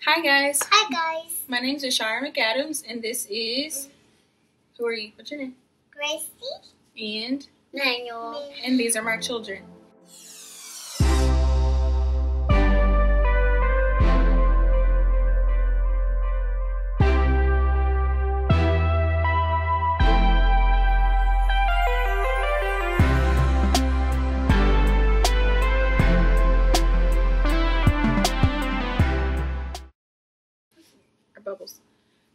Hi guys. Hi guys. My name's Ashara McAdams, and this is. Who are you? What's your name? Gracie. And. Manuel. And these are my children. Bubbles.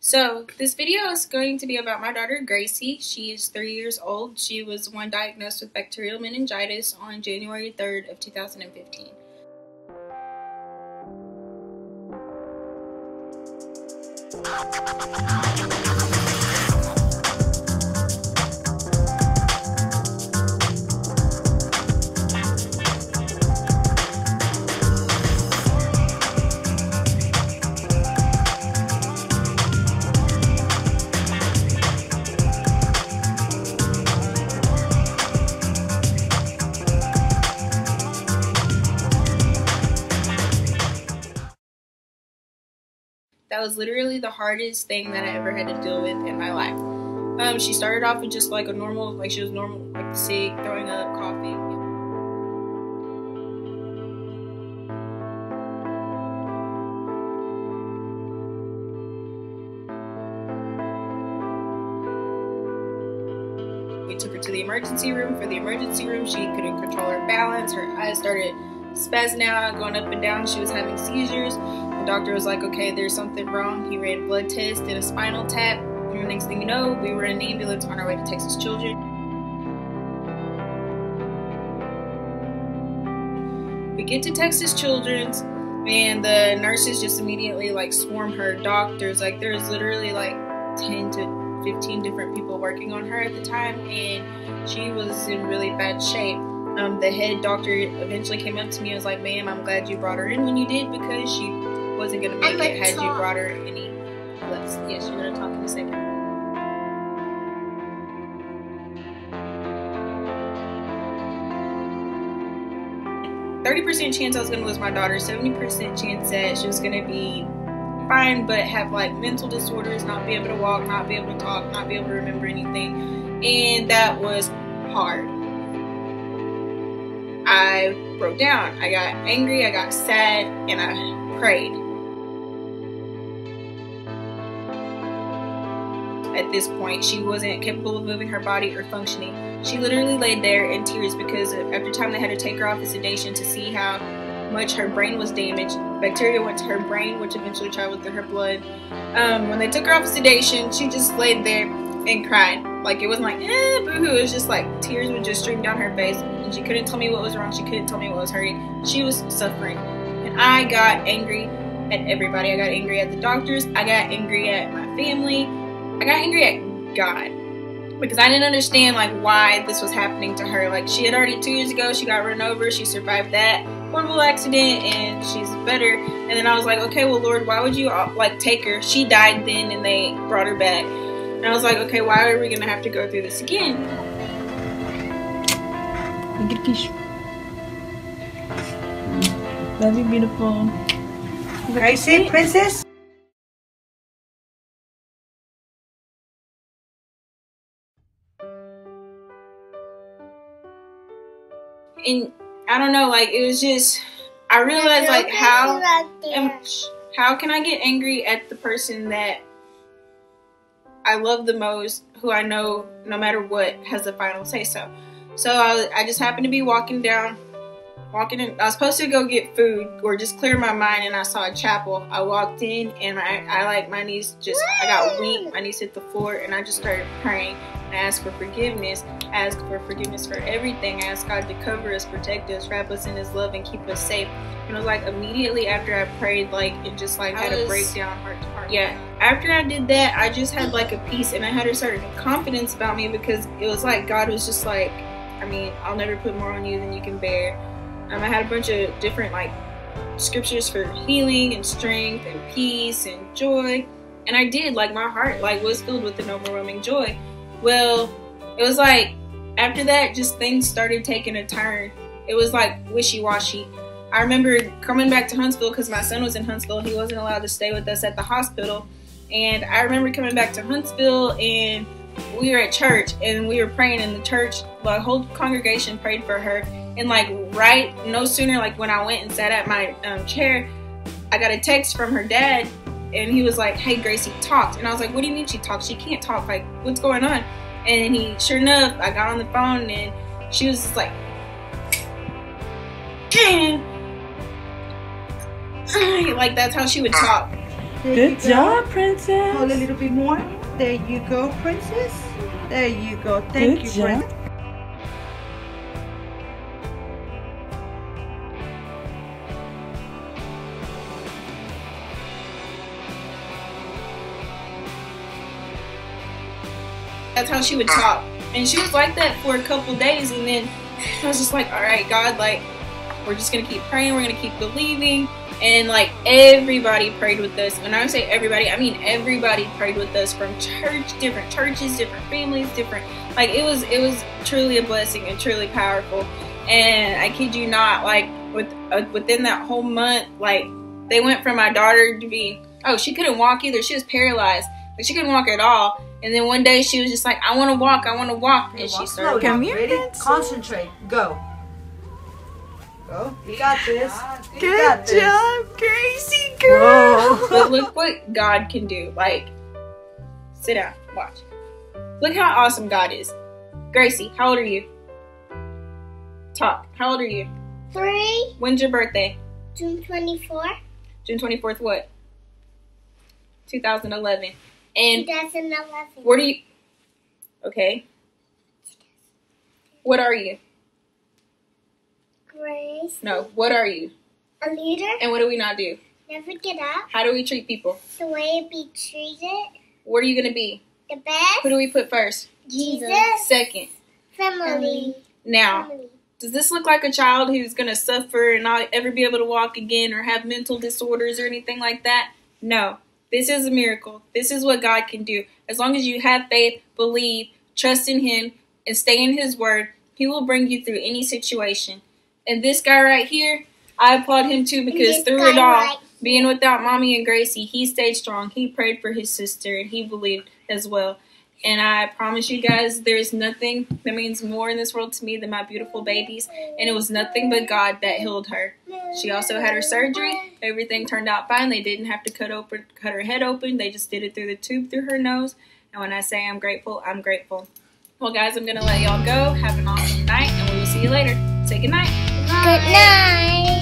So this video is going to be about my daughter Gracie. She is 3 years old. She was one diagnosed with bacterial meningitis on January 3rd of 2015. That was literally the hardest thing that I ever had to deal with in my life. She started off with just like a normal, like she was normal, like sick, throwing up, coughing. We took her to the emergency room. For the emergency room, she couldn't control her balance. Her eyes started spazzing out, going up and down. She was having seizures. The doctor was like, okay, there's something wrong. He ran a blood test, did a spinal tap. And the next thing you know, we were in an ambulance on our way to Texas Children. We get to Texas Children's, and the nurses just immediately like swarm her. Doctors, like there's literally like 10 to 15 different people working on her at the time, and she was in really bad shape. The head doctor eventually came up to me and was like, ma'am, I'm glad you brought her in when you did, because she wasn't going to make it had you brought her any less. Yes, you're going to talk in a second. %30 chance I was going to lose my daughter, 70% chance that she was going to be fine but have like mental disorders, not be able to walk, not be able to talk, not be able to remember anything, and that was hard. I broke down. I got angry, I got sad, and I prayed. At this point, she wasn't capable of moving her body or functioning. She literally laid there in tears because after time they had to take her off of sedation to see how much her brain was damaged. Bacteria went to her brain, which eventually traveled through her blood. When they took her off of sedation, she just laid there and cried. Like, it wasn't like, boo-hoo. It was just like tears would just stream down her face, and she couldn't tell me what was wrong. She couldn't tell me what was hurting. She was suffering. And I got angry at everybody. I got angry at the doctors. I got angry at my family. I got angry at God, because I didn't understand like why this was happening to her. Like, she had already 2 years ago, she got run over. She survived that horrible accident, and she's better. And then I was like, okay, well, Lord, why would you like take her? She died then, and they brought her back. And I was like, okay, why are we gonna have to go through this again? Love you, beautiful. Gracie, princess. And I don't know, like, it was just, I realized like how can I get angry at the person that I love the most, who I know no matter what has the final say so. So I just happened to be walking in. I was supposed to go get food or just clear my mind, and I saw a chapel. I walked in, and I like my knees just, I got weak, my knees hit the floor, and I just started praying. I asked for forgiveness. I asked for forgiveness for everything. I asked God to cover us, protect us, wrap us in His love, and keep us safe. And it was like immediately after I prayed, like it just like had a breakdown heart to heart. Yeah, after I did that, I just had like a peace, and I had a certain confidence about me, because it was like God was just like, I mean, I'll never put more on you than you can bear. I had a bunch of different like scriptures for healing and strength and peace and joy, and I did, like my heart like was filled with an overwhelming joy. Well, it was like after that, just things started taking a turn. It was like wishy-washy. I remember coming back to Huntsville because my son was in Huntsville. He wasn't allowed to stay with us at the hospital. And I remember coming back to Huntsville, and we were at church, and we were praying in the church. The whole congregation prayed for her. And like no sooner like when I went and sat at my chair, I got a text from her dad, and he was like, "Hey, Gracie talked." And I was like, "What do you mean she talked? She can't talk. Like, what's going on?" And sure enough, I got on the phone, and she was just like, like that's how she would talk. Good job, Princess. Hold a little bit more. There you go, Princess. There you go. Thank you, Princess. That's how she would talk. And she was like that for a couple days, and then I was just like, all right, God, like, we're just gonna keep praying, we're gonna keep believing. And like everybody prayed with us. When I say everybody, I mean everybody prayed with us, from different churches, different families, different, like it was truly a blessing and truly powerful. And I kid you not, like within that whole month, like they went from my daughter to be, she couldn't walk either. She was paralyzed. Like she couldn't walk at all. And then one day she was just like, I want to walk. And she started. Come here. Concentrate. Go. Go. You got this. Good job, Gracie girl. But look what God can do. Like, sit down. Watch. Look how awesome God is. Gracie, how old are you? Talk. How old are you? 3. When's your birthday? June 24th. June 24th what? 2011. And 2011. what are you? Okay. What are you? Grace. No, what are you? A leader. And what do we not do? Never get up. How do we treat people? The way it be treated. What are you going to be? The best. Who do we put first? Jesus. Second. Family. Now, Family. does this look like a child who's going to suffer and not ever be able to walk again or have mental disorders or anything like that? No. This is a miracle. This is what God can do. As long as you have faith, believe, trust in Him, and stay in His Word, He will bring you through any situation. And this guy right here, I applaud him too, because through it all, being without Mommy and Gracie, he stayed strong. He prayed for his sister, and he believed as well. And I promise you guys, there's nothing that means more in this world to me than my beautiful babies. And it was nothing but God that healed her. She also had her surgery. Everything turned out fine. They didn't have to cut her head open. They just did it through the tube through her nose. And when I say I'm grateful, I'm grateful. Well, guys, I'm going to let y'all go. Have an awesome night, and we will see you later. Say good night. Good night.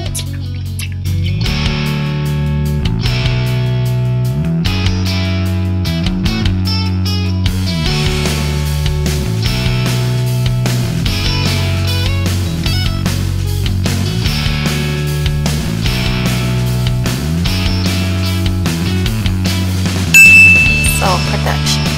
Soul Production.